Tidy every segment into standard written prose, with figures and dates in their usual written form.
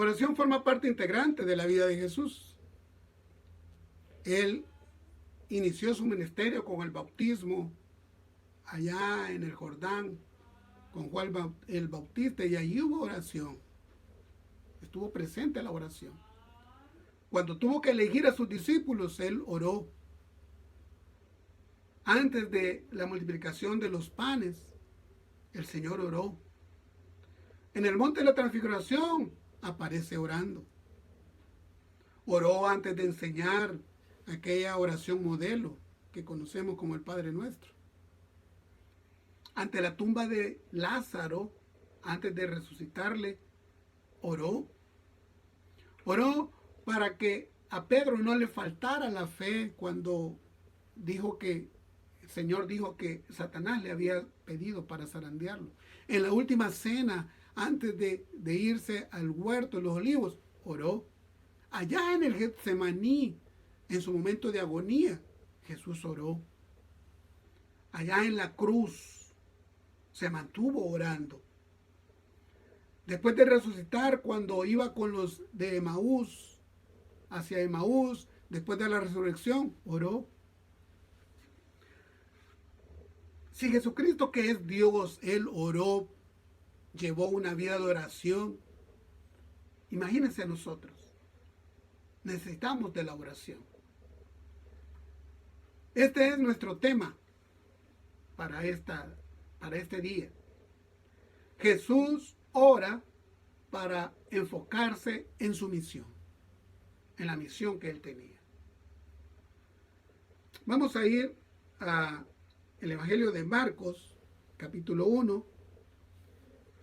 La oración forma parte integrante de la vida de Jesús. Él inició su ministerio con el bautismo allá en el Jordán, con Juan el Bautista, y allí hubo oración. Estuvo presente la oración. Cuando tuvo que elegir a sus discípulos, él oró. Antes de la multiplicación de los panes, el Señor oró. En el monte de la transfiguración aparece orando. Oró antes de enseñar aquella oración modelo que conocemos como el Padre Nuestro. Ante la tumba de Lázaro, antes de resucitarle, oró. Oró para que a Pedro no le faltara la fe cuando dijo que el Señor dijo que Satanás le había pedido para zarandearlo. En la última cena, antes de irse al huerto de los olivos, oró. Allá en el Getsemaní, en su momento de agonía, Jesús oró. Allá en la cruz, se mantuvo orando. Después de resucitar, cuando iba con los de Emaús, hacia Emaús, después de la resurrección, oró. Si Jesucristo, que es Dios, Él oró, llevó una vida de oración, imagínense a nosotros. Necesitamos de la oración. Este es nuestro tema para este día. Jesús ora para enfocarse en su misión, en la misión que él tenía. Vamos a ir al Evangelio de Marcos, capítulo 1,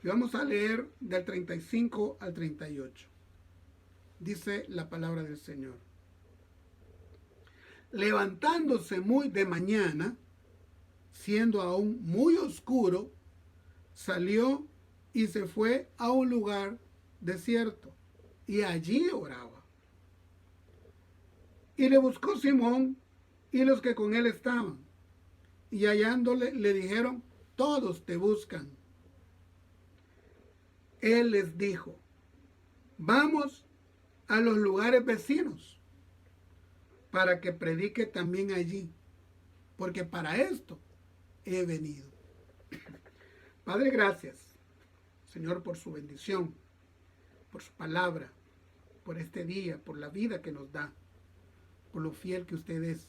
y vamos a leer del 35 al 38. Dice la palabra del Señor. Levantándose muy de mañana, siendo aún muy oscuro, salió y se fue a un lugar desierto, y allí oraba. Y le buscó Simón y los que con él estaban, y hallándole le dijeron: todos te buscan. Él les dijo: vamos a los lugares vecinos, para que predique también allí, porque para esto he venido. Padre, gracias, Señor, por su bendición, por su palabra, por este día, por la vida que nos da, por lo fiel que usted es.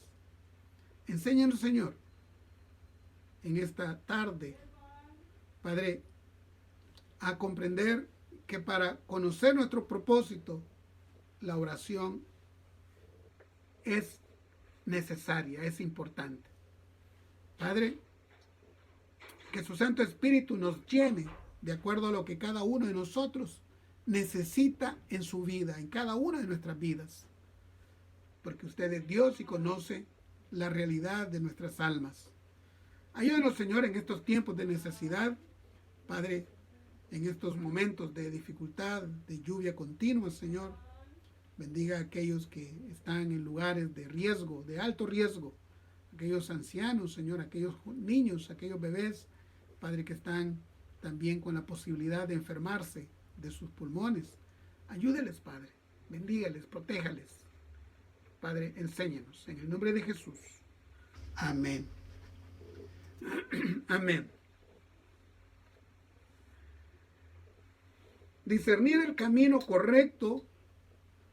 Enséñanos, Señor, en esta tarde, Padre, a comprender que para conocer nuestro propósito, la oración es necesaria, es importante. Padre, que su Santo Espíritu nos llene de acuerdo a lo que cada uno de nosotros necesita en su vida, en cada una de nuestras vidas. Porque usted es Dios y conoce la realidad de nuestras almas. Ayúdenos, Señor, en estos tiempos de necesidad, Padre, en estos momentos de dificultad, de lluvia continua, Señor. Bendiga a aquellos que están en lugares de riesgo, de alto riesgo. Aquellos ancianos, Señor, aquellos niños, aquellos bebés, Padre, que están también con la posibilidad de enfermarse de sus pulmones. Ayúdeles, Padre. Bendígales, protéjales. Padre, enséñanos. En el nombre de Jesús. Amén. Amén. Discernir el camino correcto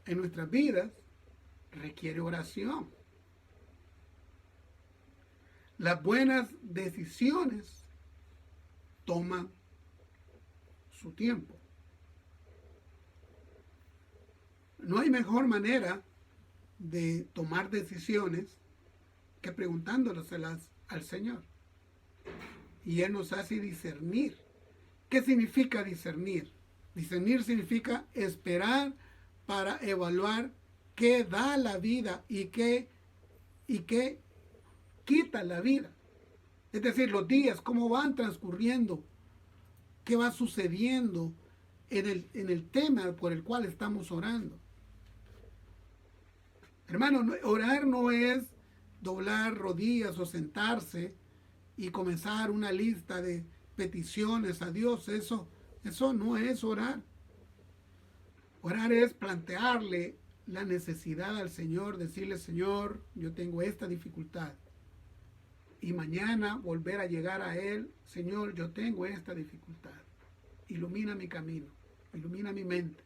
en nuestras vidas requiere oración. Las buenas decisiones toman su tiempo. No hay mejor manera de tomar decisiones que preguntándoselas al Señor. Y Él nos hace discernir. ¿Qué significa discernir? Discernir significa esperar para evaluar qué da la vida y qué quita la vida. Es decir, los días, cómo van transcurriendo, qué va sucediendo en el tema por el cual estamos orando. Hermano, orar no es doblar rodillas o sentarse y comenzar una lista de peticiones a Dios. Eso no es orar. Orar es plantearle la necesidad al Señor, decirle, Señor, yo tengo esta dificultad. Y mañana volver a llegar a Él, Señor, yo tengo esta dificultad. Ilumina mi camino, ilumina mi mente.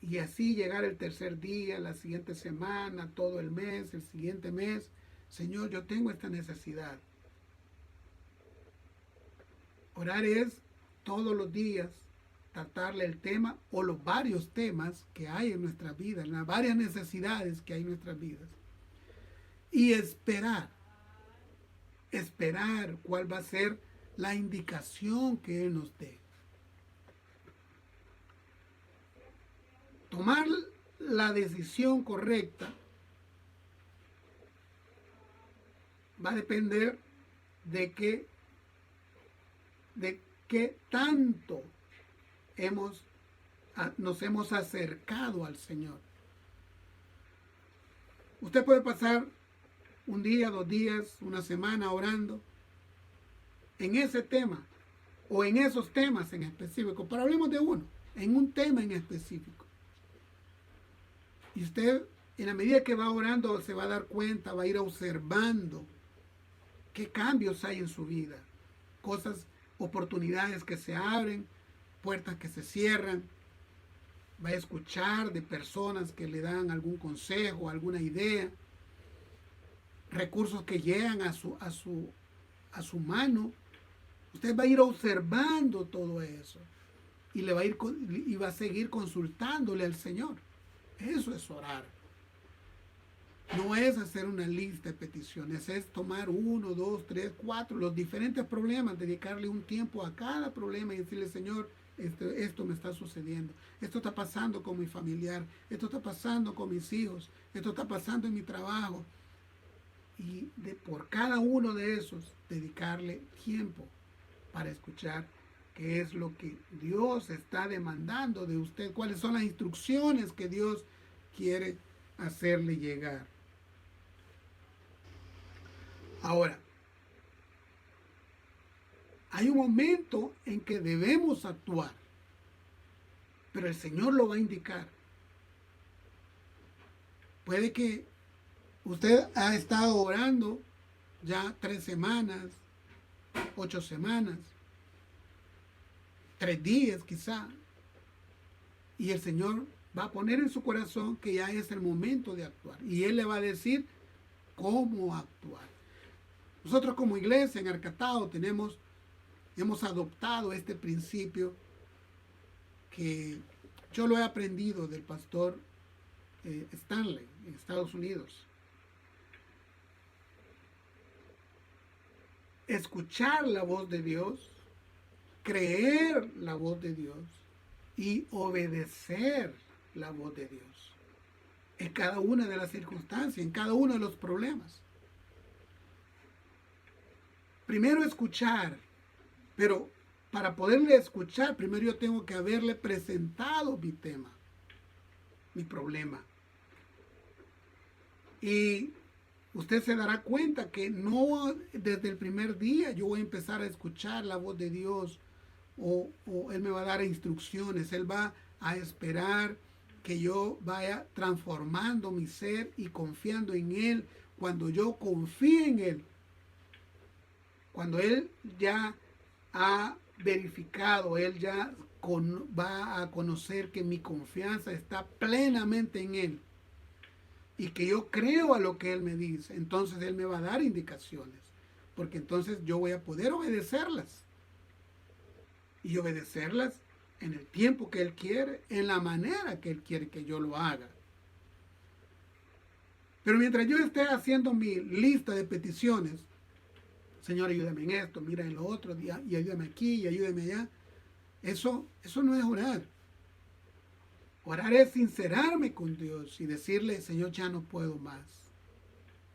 Y así llegar el tercer día, la siguiente semana, todo el mes, el siguiente mes. Señor, yo tengo esta necesidad. Orar es todos los días tratarle el tema o los varios temas que hay en nuestras vidas, las varias necesidades que hay en nuestras vidas. Y esperar cuál va a ser la indicación que Él nos dé. Tomar la decisión correcta va a depender de qué tanto nos hemos acercado al Señor. Usted puede pasar un día, 2 días, una semana orando en ese tema o en esos temas en específico, pero hablemos de uno, en un tema en específico. Y usted, en la medida que va orando, se va a dar cuenta, va a ir observando qué cambios hay en su vida, cosas, oportunidades que se abren, puertas que se cierran. Va a escuchar de personas que le dan algún consejo, alguna idea, recursos que llegan a su mano. Usted va a ir observando todo eso y va a seguir consultándole al Señor. Eso es orar. No es hacer una lista de peticiones, es tomar 1, 2, 3, 4, los diferentes problemas, dedicarle un tiempo a cada problema y decirle, Señor, esto me está sucediendo, esto está pasando con mi familiar, esto está pasando con mis hijos, esto está pasando en mi trabajo. Y por cada uno de esos, dedicarle tiempo para escuchar qué es lo que Dios está demandando de usted, cuáles son las instrucciones que Dios quiere hacerle llegar. Ahora, hay un momento en que debemos actuar, pero el Señor lo va a indicar. Puede que usted ha estado orando ya 3 semanas, 8 semanas, 3 días quizá, y el Señor va a poner en su corazón que ya es el momento de actuar, y Él le va a decir cómo actuar. Nosotros como iglesia en Arcatao hemos adoptado este principio que yo lo he aprendido del pastor Stanley en Estados Unidos. Escuchar la voz de Dios, creer la voz de Dios y obedecer la voz de Dios en cada una de las circunstancias, en cada uno de los problemas. Primero escuchar, pero para poderle escuchar, primero yo tengo que haberle presentado mi tema, mi problema. Y usted se dará cuenta que no desde el primer día yo voy a empezar a escuchar la voz de Dios o Él me va a dar instrucciones. Él va a esperar que yo vaya transformando mi ser y confiando en Él. Cuando yo confíe en Él, cuando Él ya ha verificado, Él ya va a conocer que mi confianza está plenamente en Él y que yo creo a lo que Él me dice, entonces Él me va a dar indicaciones, porque entonces yo voy a poder obedecerlas y obedecerlas en el tiempo que Él quiere, en la manera que Él quiere que yo lo haga. Pero mientras yo esté haciendo mi lista de peticiones, Señor, ayúdame en esto, mira en lo otro, y ayúdame aquí, y ayúdame allá. Eso no es orar. Orar es sincerarme con Dios y decirle, Señor, ya no puedo más.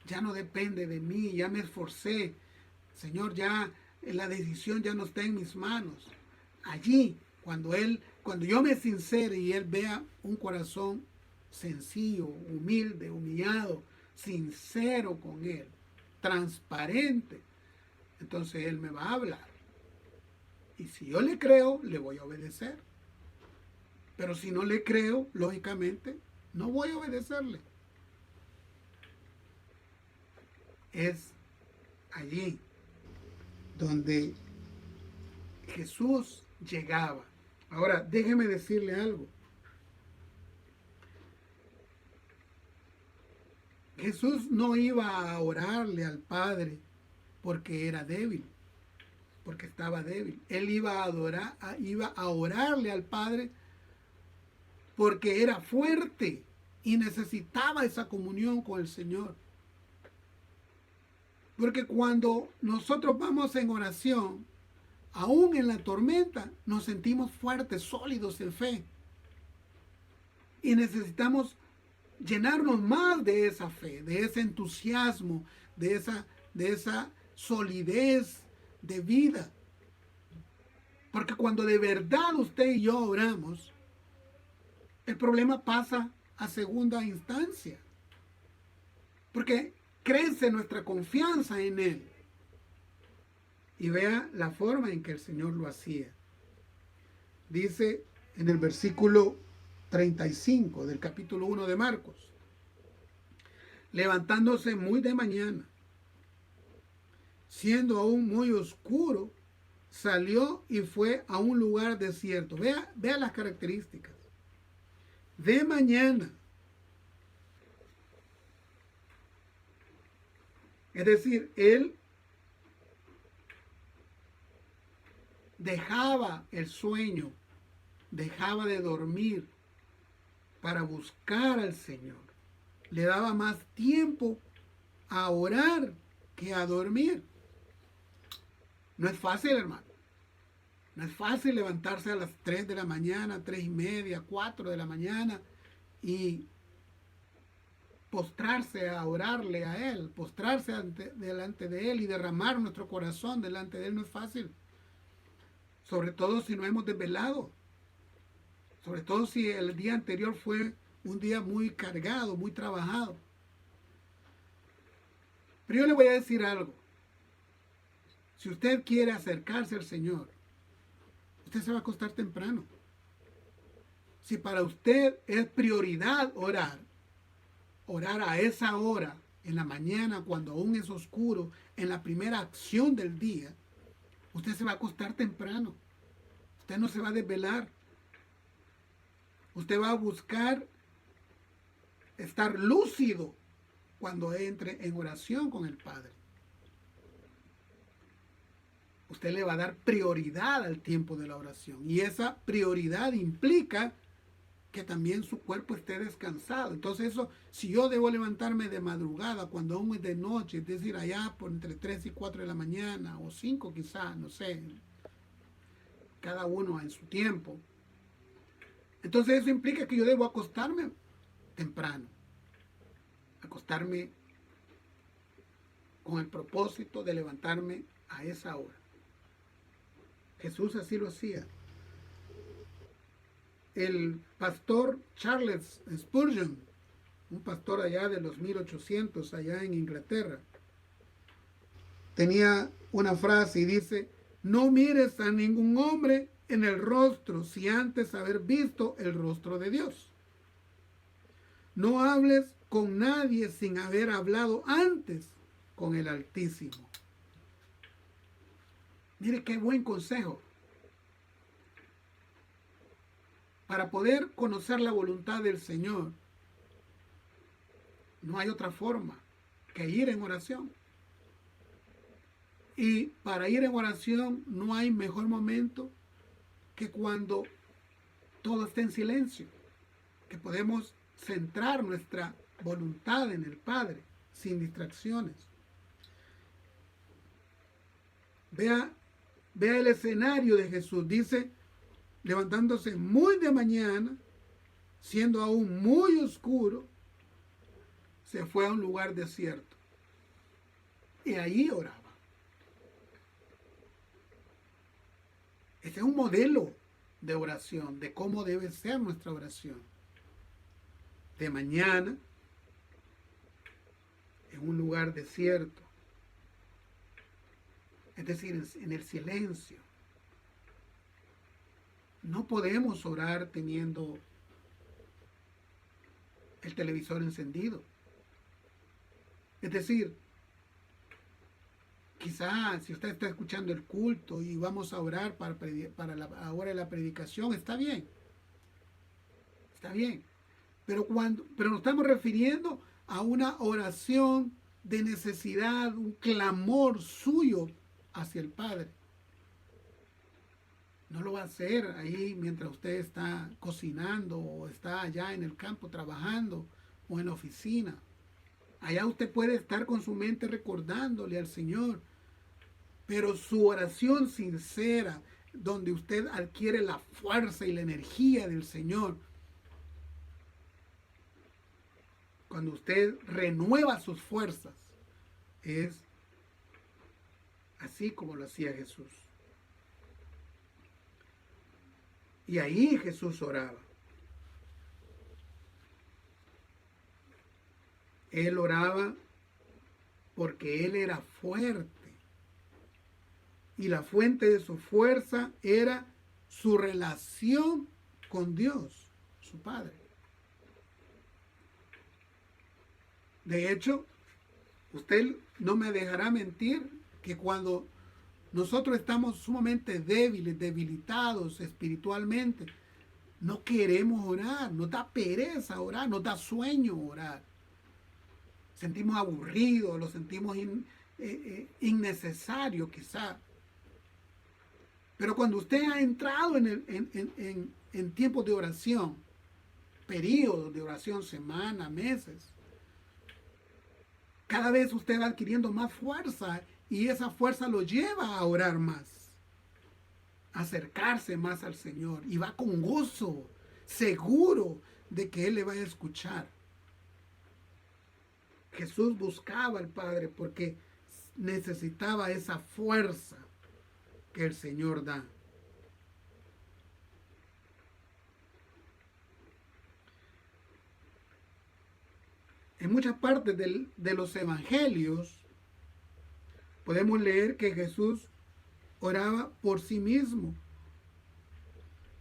Ya no depende de mí, ya me esforcé. Señor, ya la decisión ya no está en mis manos. Allí, cuando yo me sincere y Él vea un corazón sencillo, humilde, humillado, sincero con Él, transparente, entonces Él me va a hablar. Y si yo le creo, le voy a obedecer. Pero si no le creo, lógicamente, no voy a obedecerle. Es allí donde Jesús llegaba. Ahora, déjeme decirle algo. Jesús no iba a orarle al Padre porque era débil, porque estaba débil. Él iba a orarle al Padre porque era fuerte y necesitaba esa comunión con el Señor. Porque cuando nosotros vamos en oración, aún en la tormenta, nos sentimos fuertes, sólidos en fe. Y necesitamos llenarnos más de esa fe, de ese entusiasmo, de esa solidez de vida. Porque cuando de verdad usted y yo oramos, el problema pasa a segunda instancia. Porque crece nuestra confianza en Él. Y vea la forma en que el Señor lo hacía. Dice en el versículo 35 del capítulo 1 de Marcos: levantándose muy de mañana, siendo aún muy oscuro, salió y fue a un lugar desierto. Vea las características. De mañana. Es decir, él dejaba el sueño, dejaba de dormir para buscar al Señor. Le daba más tiempo a orar que a dormir. No es fácil, hermano. No es fácil levantarse a las 3 de la mañana, 3:30, 4 de la mañana y postrarse a orarle a Él, postrarse delante de Él y derramar nuestro corazón delante de Él. No es fácil. Sobre todo si no hemos desvelado. Sobre todo si el día anterior fue un día muy cargado, muy trabajado. Pero yo le voy a decir algo. Si usted quiere acercarse al Señor, usted se va a acostar temprano. Si para usted es prioridad orar a esa hora, en la mañana, cuando aún es oscuro, en la primera acción del día, usted se va a acostar temprano. Usted no se va a desvelar. Usted va a buscar estar lúcido cuando entre en oración con el Padre. Usted le va a dar prioridad al tiempo de la oración. Y esa prioridad implica que también su cuerpo esté descansado. Entonces eso, si yo debo levantarme de madrugada, cuando aún es de noche, es decir, allá por entre 3 y 4 de la mañana, o 5 quizás, no sé, cada uno en su tiempo. Entonces eso implica que yo debo acostarme temprano. Acostarme con el propósito de levantarme a esa hora. Jesús así lo hacía. El pastor Charles Spurgeon, un pastor allá de los 1800, allá en Inglaterra, tenía una frase y dice: no mires a ningún hombre en el rostro si antes haber visto el rostro de Dios. No hables con nadie sin haber hablado antes con el Altísimo. Mire qué buen consejo. Para poder conocer la voluntad del Señor, no hay otra forma que ir en oración. Y para ir en oración no hay mejor momento que cuando todo está en silencio, que podemos centrar nuestra voluntad en el Padre sin distracciones. Vea el escenario de Jesús. Dice: levantándose muy de mañana, siendo aún muy oscuro, se fue a un lugar desierto. Y allí oraba. Este es un modelo de oración, de cómo debe ser nuestra oración. De mañana, en un lugar desierto. Es decir, en el silencio. no podemos orar teniendo el televisor encendido. Es decir, quizás si usted está escuchando el culto y vamos a orar para la hora de la predicación, está bien, pero nos estamos refiriendo a una oración de necesidad, un clamor suyo hacia el Padre. No lo va a hacer ahí mientras usted está cocinando o está allá en el campo trabajando o en la oficina. Allá usted puede estar con su mente recordándole al Señor, pero su oración sincera, donde usted adquiere la fuerza y la energía del Señor, cuando usted renueva sus fuerzas, es así como lo hacía Jesús. Y ahí Jesús oraba. Él oraba porque Él era fuerte. Y la fuente de su fuerza era su relación con Dios, su Padre. De hecho, usted no me dejará mentir que cuando nosotros estamos sumamente débiles, debilitados espiritualmente, no queremos orar, nos da pereza orar, nos da sueño orar. Sentimos aburridos, lo sentimos innecesario quizá. Pero cuando usted ha entrado en tiempos de oración, periodos de oración, semanas, meses, cada vez usted va adquiriendo más fuerza y esa fuerza lo lleva a orar más, a acercarse más al Señor y va con gozo, seguro de que Él le va a escuchar. Jesús buscaba al Padre porque necesitaba esa fuerza que el Señor da. En muchas partes de los evangelios podemos leer que Jesús oraba por sí mismo,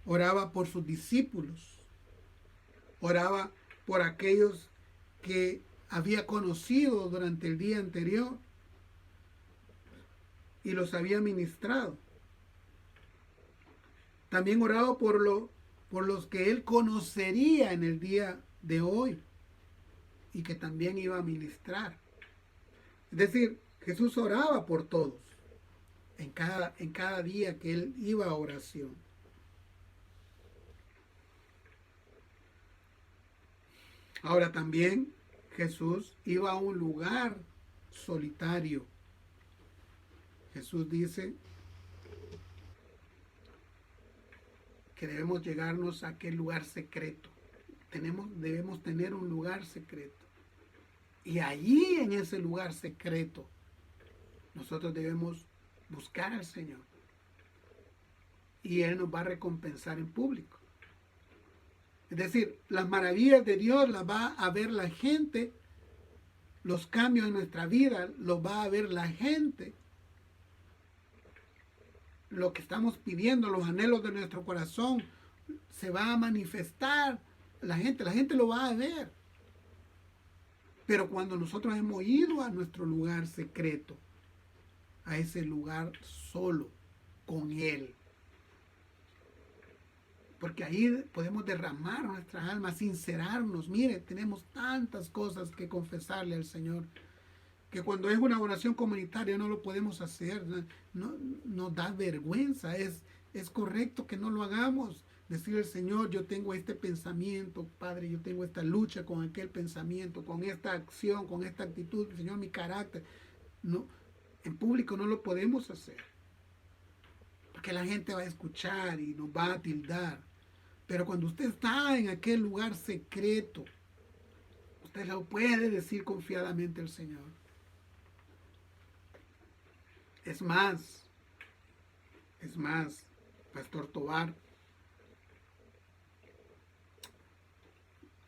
oraba por sus discípulos, oraba por aquellos que había conocido durante el día anterior y los había ministrado. También oraba por los que él conocería en el día de hoy y que también iba a ministrar. Es decir, Jesús oraba por todos en cada día que él iba a oración. Ahora también Jesús iba a un lugar solitario. Jesús dice que debemos llegarnos a aquel lugar secreto. Debemos tener un lugar secreto. Y allí en ese lugar secreto nosotros debemos buscar al Señor. Y Él nos va a recompensar en público. Es decir, las maravillas de Dios las va a ver la gente. Los cambios en nuestra vida los va a ver la gente. Lo que estamos pidiendo, los anhelos de nuestro corazón, se va a manifestar. La gente lo va a ver. Pero cuando nosotros hemos ido a nuestro lugar secreto, a ese lugar solo, con Él, porque ahí podemos derramar nuestras almas, sincerarnos. Mire, tenemos tantas cosas que confesarle al Señor, que cuando es una oración comunitaria no lo podemos hacer, nos da vergüenza, es correcto que no lo hagamos. Decirle al Señor, yo tengo este pensamiento, Padre, yo tengo esta lucha con aquel pensamiento, con esta acción, con esta actitud, Señor, mi carácter. No, en público no lo podemos hacer, porque la gente va a escuchar y nos va a tildar. Pero cuando usted está en aquel lugar secreto, usted lo puede decir confiadamente al Señor. Es más, Pastor Tobar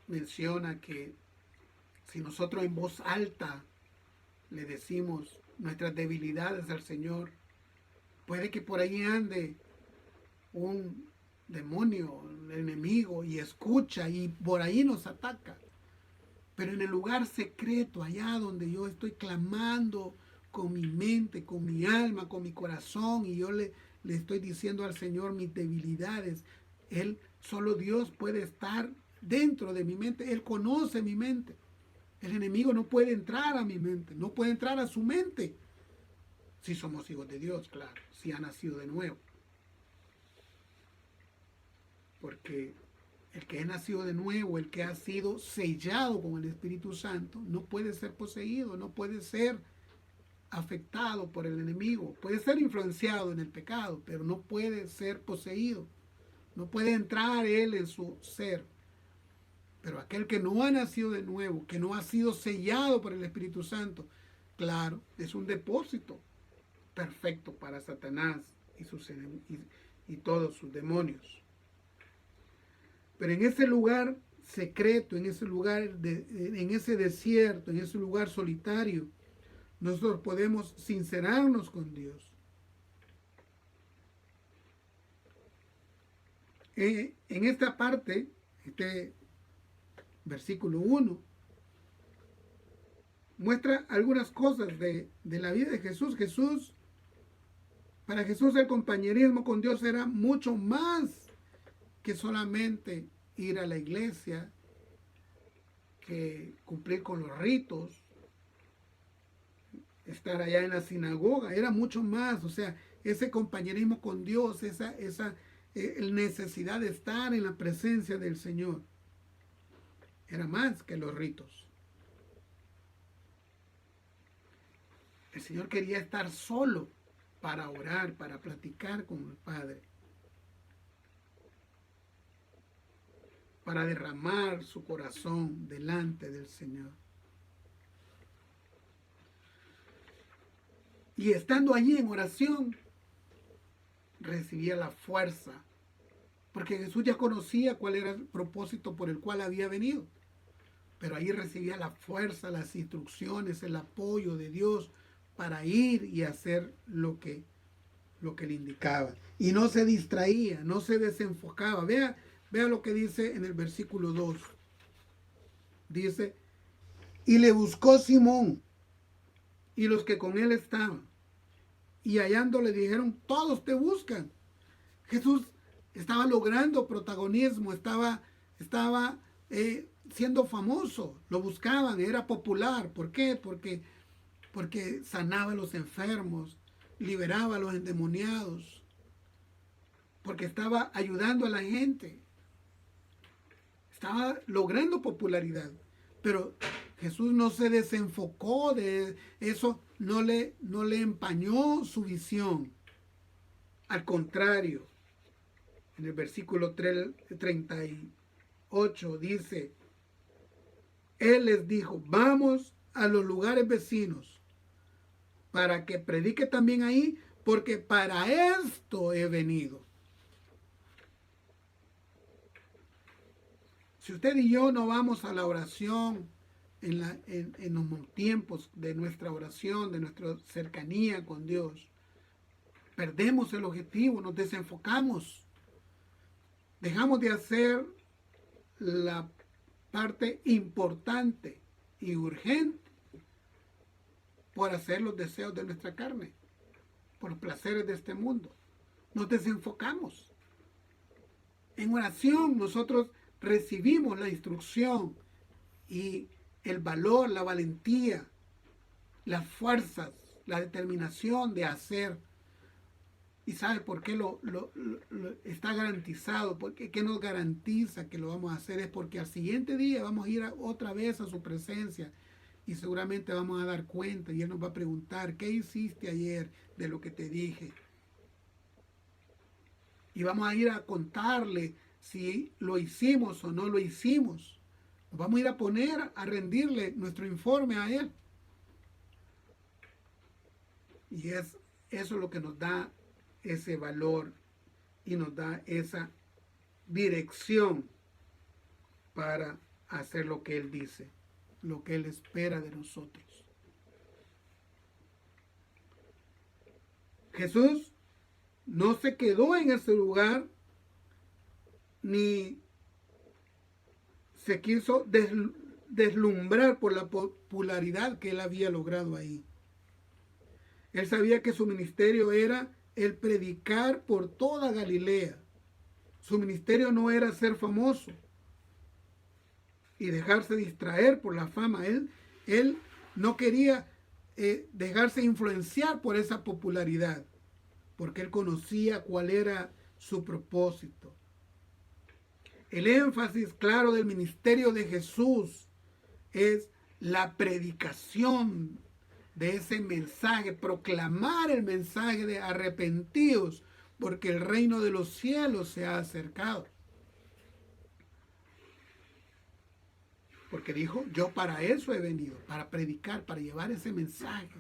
menciona que si nosotros en voz alta le decimos nuestras debilidades al Señor, puede que por ahí ande un demonio, el enemigo, y escucha y por ahí nos ataca. Pero en el lugar secreto, allá donde yo estoy clamando con mi mente, con mi alma, con mi corazón, y yo le estoy diciendo al Señor mis debilidades, solo Dios puede estar dentro de mi mente. Él conoce mi mente. El enemigo no puede entrar a mi mente, no puede entrar a su mente. Si somos hijos de Dios, claro, si ha nacido de nuevo. Porque el que es nacido de nuevo, el que ha sido sellado con el Espíritu Santo, no puede ser poseído, no puede ser afectado por el enemigo. Puede ser influenciado en el pecado, pero no puede ser poseído. No puede entrar él en su ser. Pero aquel que no ha nacido de nuevo, que no ha sido sellado por el Espíritu Santo, claro, es un depósito perfecto para Satanás y todos sus demonios. Pero en ese lugar secreto, en ese lugar, en ese desierto, en ese lugar solitario, nosotros podemos sincerarnos con Dios. En esta parte, este versículo 1, muestra algunas cosas de la vida de Jesús. Para Jesús el compañerismo con Dios era mucho más que solamente ir a la iglesia, que cumplir con los ritos, estar allá en la sinagoga, era mucho más. O sea, ese compañerismo con Dios, esa necesidad de estar en la presencia del Señor, era más que los ritos. El Señor quería estar solo para orar, para platicar con el Padre, para derramar su corazón delante del Señor. Y estando allí en oración, recibía la fuerza, porque Jesús ya conocía cuál era el propósito por el cual había venido. Pero ahí recibía la fuerza, las instrucciones, el apoyo de Dios para ir y hacer lo que le indicaba. Y no se distraía, no se desenfocaba. Vea lo que dice en el versículo 2. Dice, y le buscó Simón y los que con él estaban. Y hallando le dijeron, todos te buscan. Jesús estaba logrando protagonismo, estaba siendo famoso, lo buscaban, era popular. ¿Por qué? Porque sanaba a los enfermos, liberaba a los endemoniados, porque estaba ayudando a la gente, estaba logrando popularidad. Pero Jesús no se desenfocó de eso, no le empañó su visión. Al contrario, en el versículo 38 dice, Él les dijo, vamos a los lugares vecinos para que predique también ahí, porque para esto he venido. Si usted y yo no vamos a la oración en los tiempos de nuestra oración, de nuestra cercanía con Dios, perdemos el objetivo, nos desenfocamos, dejamos de hacer la parte importante y urgente por hacer los deseos de nuestra carne, por los placeres de este mundo. Nos desenfocamos. En oración nosotros recibimos la instrucción y el valor, la valentía, las fuerzas, la determinación de hacer. ¿Y sabe por qué lo está garantizado? ¿Qué nos garantiza que lo vamos a hacer? Es porque al siguiente día vamos a ir otra vez a su presencia y seguramente vamos a dar cuenta y Él nos va a preguntar, ¿qué hiciste ayer de lo que te dije? Y vamos a ir a contarle si lo hicimos o no lo hicimos. Nos vamos a ir a poner a rendirle nuestro informe a Él. Y es eso lo que nos da ese valor y nos da esa dirección para hacer lo que Él dice, lo que Él espera de nosotros. Jesús no se quedó en ese lugar ni se quiso deslumbrar por la popularidad que él había logrado ahí. Él sabía que su ministerio era el predicar por toda Galilea. Su ministerio no era ser famoso y dejarse distraer por la fama. Él no quería dejarse influenciar por esa popularidad, porque él conocía cuál era su propósito. El énfasis claro del ministerio de Jesús es la predicación de ese mensaje, proclamar el mensaje de arrepentidos, porque el reino de los cielos se ha acercado. Porque dijo, yo para eso he venido, para predicar, para llevar ese mensaje.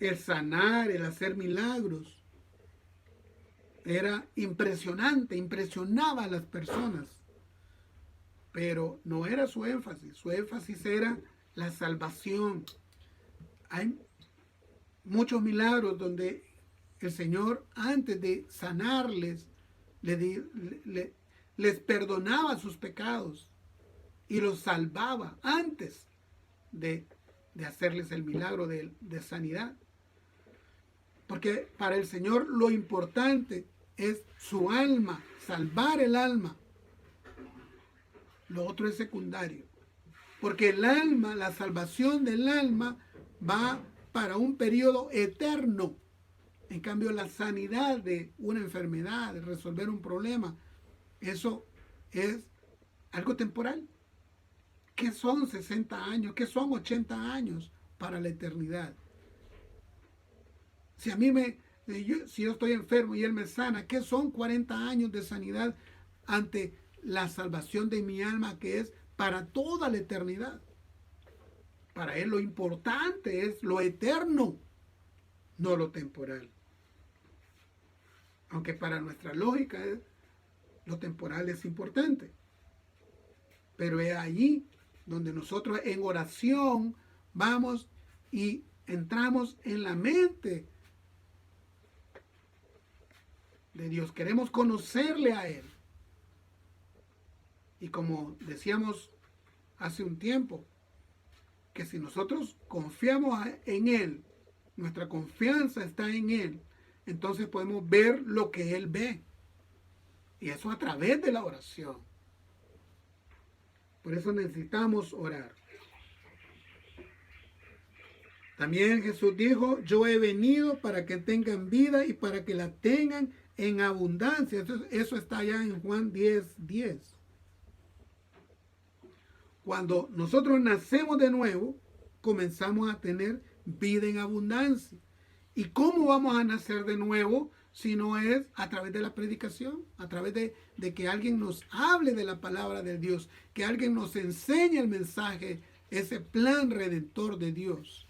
El sanar, el hacer milagros, era impresionante, impresionaba a las personas. Pero no era su énfasis era la salvación. Hay muchos milagros donde el Señor, antes de sanarles, les perdonaba sus pecados y los salvaba antes de hacerles el milagro de sanidad. Porque para el Señor lo importante es su alma, salvar el alma. Lo otro es secundario. Porque el alma, la salvación del alma va para un periodo eterno. En cambio, la sanidad de una enfermedad, de resolver un problema, eso es algo temporal. ¿Qué son 60 años? ¿Qué son 80 años para la eternidad? Si a mí si yo estoy enfermo y Él me sana, ¿qué son 40 años de sanidad ante la salvación de mi alma, que es para toda la eternidad? Para Él lo importante es lo eterno, no lo temporal. Aunque para nuestra lógica lo temporal es importante. Pero es allí donde nosotros en oración vamos y entramos en la mente de Dios. Queremos conocerle a Él. Y como decíamos hace un tiempo, que si nosotros confiamos en Él, nuestra confianza está en Él, entonces podemos ver lo que Él ve. Y eso a través de la oración. Por eso necesitamos orar. También Jesús dijo, yo he venido para que tengan vida y para que la tengan en abundancia. Eso está allá en Juan 10:10. Cuando nosotros nacemos de nuevo, comenzamos a tener vida en abundancia. ¿Y cómo vamos a nacer de nuevo si no es a través de la predicación? A través de que alguien nos hable de la palabra de Dios, que alguien nos enseñe el mensaje, ese plan redentor de Dios.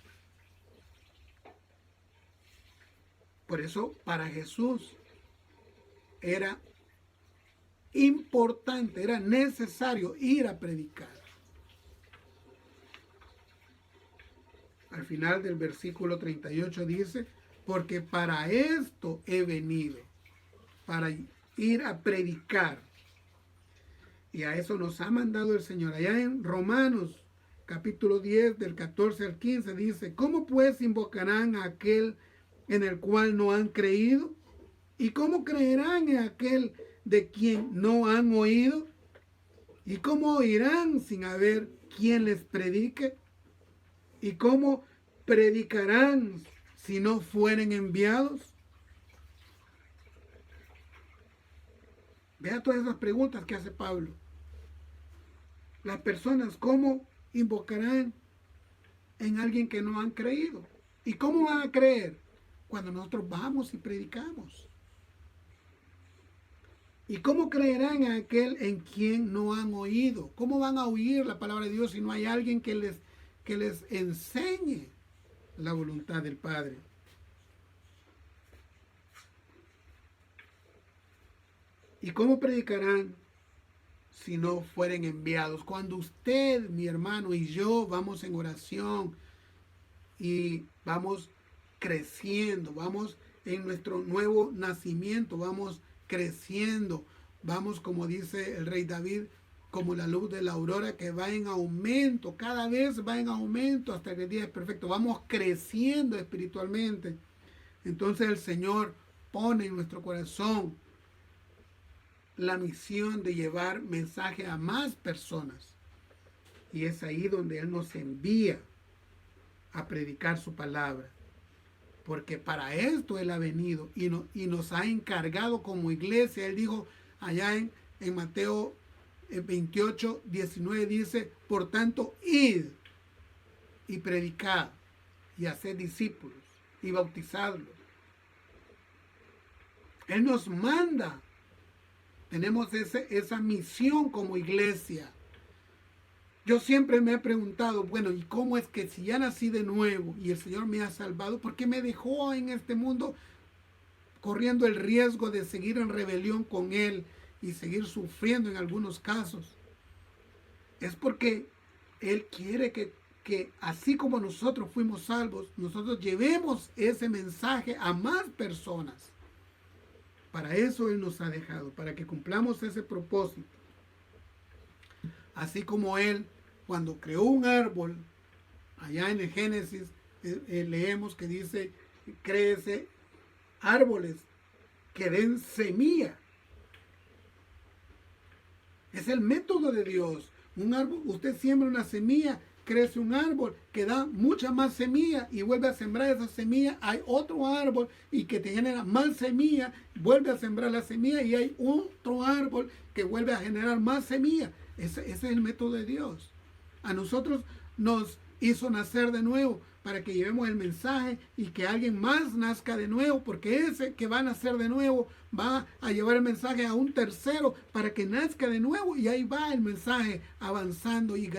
Por eso, para Jesús era importante, era necesario ir a predicar. Al final del versículo 38 dice, porque para esto he venido, para ir a predicar. Y a eso nos ha mandado el Señor. Allá en Romanos, capítulo 10, del 14 al 15, dice, ¿cómo pues invocarán a aquel en el cual no han creído? ¿Y cómo creerán en aquel de quien no han oído? ¿Y cómo oirán sin haber quien les predique? ¿Y cómo predicarán si no fueren enviados? Vea todas esas preguntas que hace Pablo. Las personas, ¿cómo invocarán en alguien que no han creído? ¿Y cómo van a creer? Cuando nosotros vamos y predicamos. ¿Y cómo creerán en aquel en quien no han oído? ¿Cómo van a oír la palabra de Dios si no hay alguien que les enseñe la voluntad del Padre? ¿Y cómo predicarán si no fueren enviados? Cuando usted, mi hermano, y yo vamos en oración y vamos creciendo, vamos en nuestro nuevo nacimiento, vamos creciendo, vamos, como dice el rey David, como la luz de la aurora que va en aumento, cada vez va en aumento hasta que el día es perfecto, vamos creciendo espiritualmente. Entonces el Señor pone en nuestro corazón la misión de llevar mensaje a más personas. Y es ahí donde Él nos envía a predicar su palabra. Porque para esto Él ha venido y nos ha encargado como iglesia. Él dijo allá en Mateo 28, 19, dice, por tanto, id y predicad y haced discípulos y bautizadlos. Él nos manda. Tenemos esa misión como iglesia. Yo siempre me he preguntado, bueno, ¿y cómo es que si ya nací de nuevo y el Señor me ha salvado, por qué me dejó en este mundo corriendo el riesgo de seguir en rebelión con Él y seguir sufriendo en algunos casos? Es porque Él quiere que así como nosotros fuimos salvos, nosotros llevemos ese mensaje a más personas. Para eso Él nos ha dejado, para que cumplamos ese propósito. Así como Él, cuando creó un árbol, allá en el Génesis, leemos que dice, créese árboles que den semilla. Es el método de Dios. Un árbol, usted siembra una semilla, crece un árbol que da mucha más semilla y vuelve a sembrar esa semilla. Hay otro árbol y que te genera más semilla, vuelve a sembrar la semilla y hay otro árbol que vuelve a generar más semilla. Ese es el método de Dios. A nosotros nos hizo nacer de nuevo para que llevemos el mensaje y que alguien más nazca de nuevo, porque ese que va a nacer de nuevo va a llevar el mensaje a un tercero para que nazca de nuevo, y ahí va el mensaje avanzando y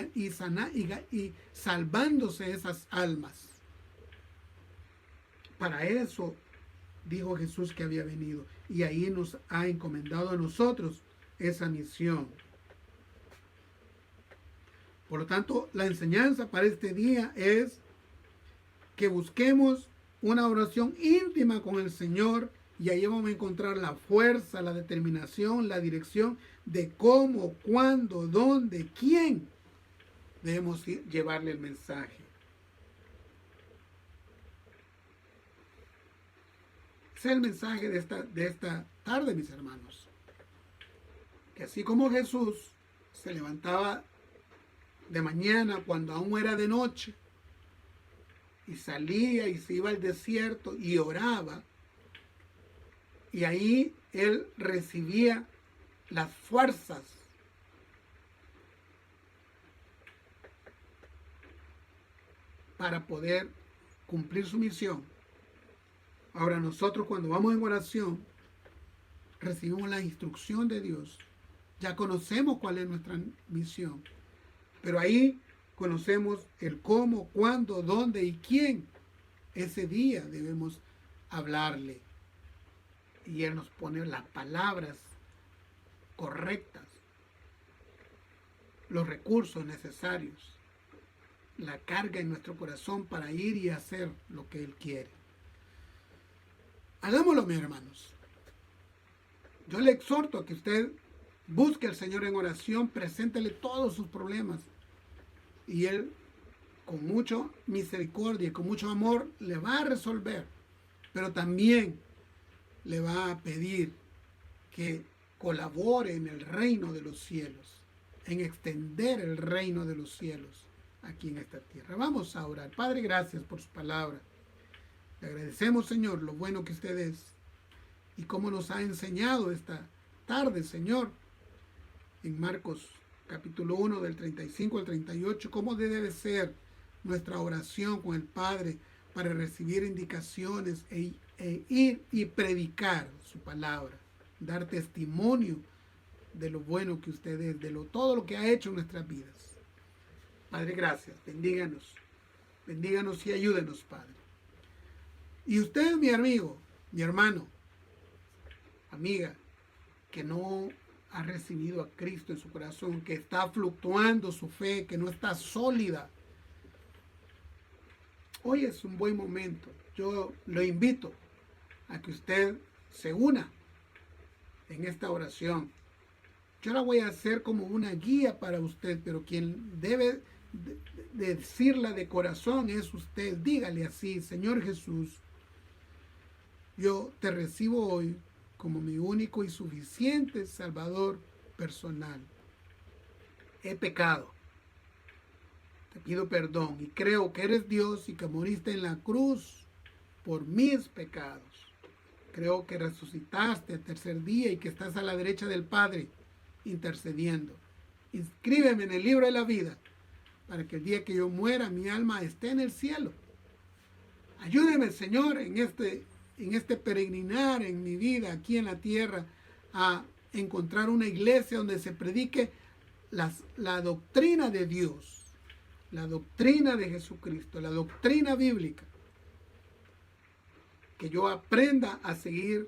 salvándose esas almas. Para eso dijo Jesús que había venido, y ahí nos ha encomendado a nosotros esa misión. Por lo tanto, la enseñanza para este día es que busquemos una oración íntima con el Señor, y ahí vamos a encontrar la fuerza, la determinación, la dirección de cómo, cuándo, dónde, quién debemos llevarle el mensaje. Ese es el mensaje de esta tarde, mis hermanos. Que así como Jesús se levantaba de mañana cuando aún era de noche y salía y se iba al desierto y oraba, y ahí Él recibía las fuerzas para poder cumplir su misión. Ahora nosotros, cuando vamos en oración, recibimos la instrucción de Dios. Ya conocemos cuál es nuestra misión, pero ahí conocemos el cómo, cuándo, dónde y quién ese día debemos hablarle. Y Él nos pone las palabras correctas, los recursos necesarios, la carga en nuestro corazón para ir y hacer lo que Él quiere. Hagámoslo, mis hermanos. Yo le exhorto a que usted busque al Señor en oración, preséntele todos sus problemas, y Él, con mucha misericordia y con mucho amor, le va a resolver. Pero también le va a pedir que colabore en el reino de los cielos, en extender el reino de los cielos aquí en esta tierra. Vamos a orar. Padre, gracias por su palabra. Le agradecemos, Señor, lo bueno que usted es y cómo nos ha enseñado esta tarde, Señor, en Marcos capítulo 1 del 35 al 38, cómo debe ser nuestra oración con el Padre para recibir indicaciones e ir y predicar su palabra, dar testimonio de lo bueno que usted es, de todo lo que ha hecho en nuestras vidas. Padre, gracias. Bendíganos y ayúdenos, Padre. Y usted, mi amigo, mi hermano, amiga, que no ha recibido a Cristo en su corazón, que está fluctuando su fe, que no está sólida, hoy es un buen momento. Yo lo invito a que usted se una en esta oración. Yo la voy a hacer como una guía para usted, pero quien debe decirla de corazón es usted. Dígale así: Señor Jesús, yo te recibo hoy como mi único y suficiente Salvador personal. He pecado, te pido perdón y creo que eres Dios y que moriste en la cruz por mis pecados. Creo que resucitaste el tercer día y que estás a la derecha del Padre intercediendo. Inscríbeme en el libro de la vida para que el día que yo muera mi alma esté en el cielo. Ayúdeme, Señor, en este peregrinar en mi vida aquí en la tierra a encontrar una iglesia donde se predique la doctrina de Dios, la doctrina de Jesucristo, la doctrina bíblica. Que yo aprenda a seguir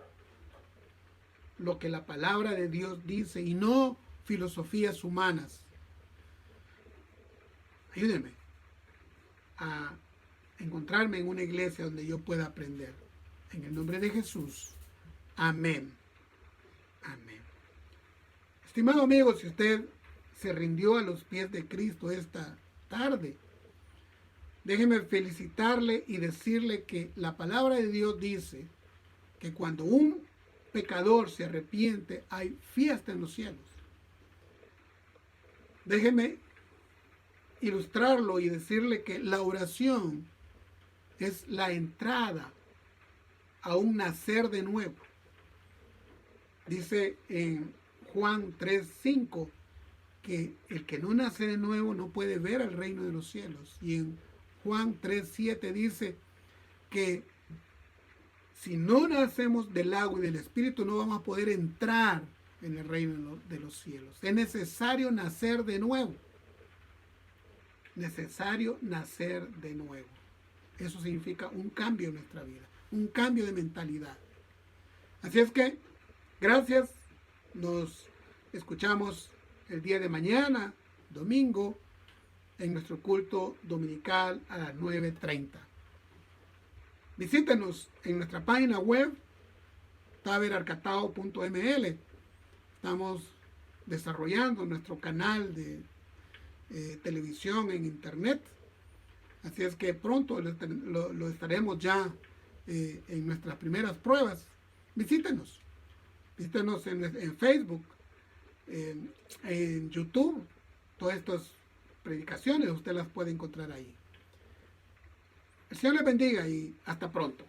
lo que la palabra de Dios dice y no filosofías humanas. Ayúdeme a encontrarme en una iglesia donde yo pueda aprender. En el nombre de Jesús. Amén. Amén. Estimado amigo, si usted se rindió a los pies de Cristo esta tarde, déjeme felicitarle y decirle que la palabra de Dios dice que cuando un pecador se arrepiente, hay fiesta en los cielos. Déjeme ilustrarlo y decirle que la oración es la entrada a un nacer de nuevo. Dice en Juan 3:5 que el que no nace de nuevo no puede ver el reino de los cielos. Y en Juan 3:7 dice que si no nacemos del agua y del Espíritu no vamos a poder entrar en el reino de los cielos. Es necesario nacer de nuevo. Necesario nacer de nuevo. Eso significa un cambio en nuestra vida, un cambio de mentalidad. Así es que, gracias. Nos escuchamos el día de mañana, domingo, en nuestro culto dominical a las 9:30. Visítenos en nuestra página web, taberarcatao.ml. Estamos desarrollando nuestro canal de televisión en internet. Así es que pronto lo estaremos ya en nuestras primeras pruebas. Visítenos. Visítenos en Facebook, en YouTube. Todas estas predicaciones usted las puede encontrar ahí. El Señor les bendiga y hasta pronto.